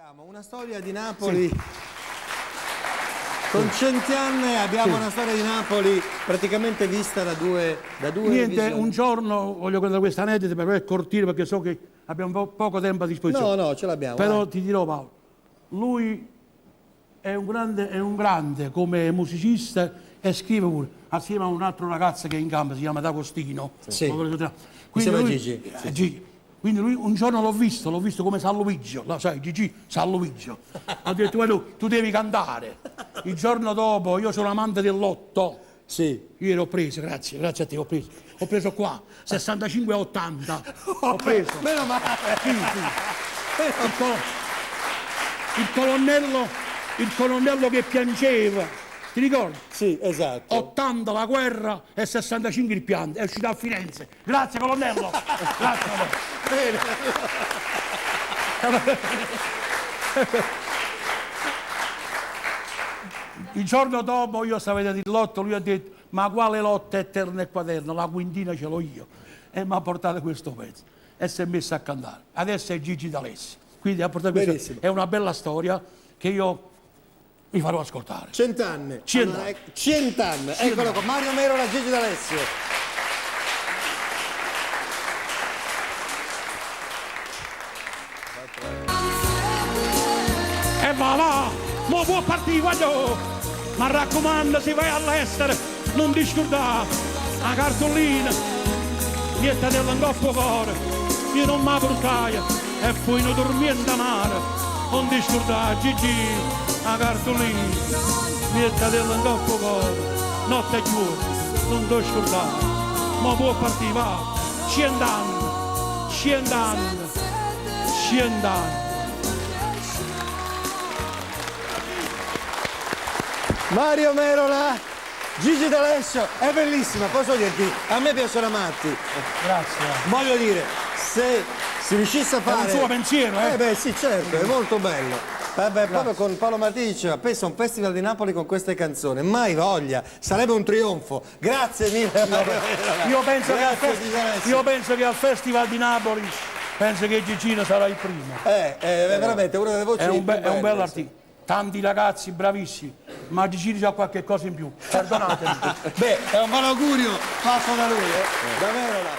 abbiamo una storia di Napoli. Con Cent'anni abbiamo una storia di Napoli praticamente vista da due Niente, visioni. un giorno voglio contare questa aneddota per è cortile perché so che abbiamo poco tempo a disposizione. No, ce l'abbiamo. Però ti dirò Paolo, lui è un grande come musicista e scrive pure, assieme a un altro ragazzo che è in campo, si chiama D'Agostino. Sì. Quindi Insieme a lui, Gigi. Gigi. Quindi lui un giorno l'ho visto come San Luigi, lo sai, Gigi, San Luigi. Ha detto, guarda, tu devi cantare. Il giorno dopo, io sono amante del lotto. Sì. Io l'ho preso, grazie a te, ho preso qua, 65,80. Ho preso. Meno male. Sì. Il colonnello che piangeva, ti ricordi? Sì, esatto. 80 la guerra e 65 il pianto, è uscito a Firenze. Grazie colonnello. Grazie. Bene. Il giorno dopo io stavo vedendo il lotto, lui ha detto ma quale lotta eterna e quaterna, la quintina ce l'ho io. E mi ha portato questo pezzo e si è messo a cantare. Adesso è Gigi D'Alessio. Quindi ha portato questo. Benissimo. È una bella storia che io vi farò ascoltare. Cent'anni. Cent'anni. Allora, Cent'anni. Eccolo qua, Mario Merola, Gigi D'Alessio. E va là, mo può partire, voglio. Ma raccomando, se vai all'estero, non ti scordare la cartolina, niente dell'angoppo cuore, io non mi portaio e poi non dormiendo male, non ti scordare, Gigi, la cartolina, niente dell'angoppo cuore, notte e giorno, non ti scordare, ma può partire, va, 100 anni, 100 anni, 100 anni. Mario Merola, Gigi D'Alessio, è bellissima, posso dirti, a me piacciono amati. Grazie. Voglio dire, se si riuscisse a fare... È un suo pensiero, eh? beh sì, certo, è molto bello. Proprio con Paolo Martini diceva, pensa a un festival di Napoli con queste canzoni, mai voglia, sarebbe un trionfo. Grazie mille Mario Merola. Io penso che al Festival di Napoli, penso che Gigino sarà il primo. È veramente una delle voci È un più belle, bel sì. artista. Tanti ragazzi bravissimi, ma Gigino ha qualche cosa in più. Perdonatemi. Beh, è un buon augurio fatto da lui, da Merola.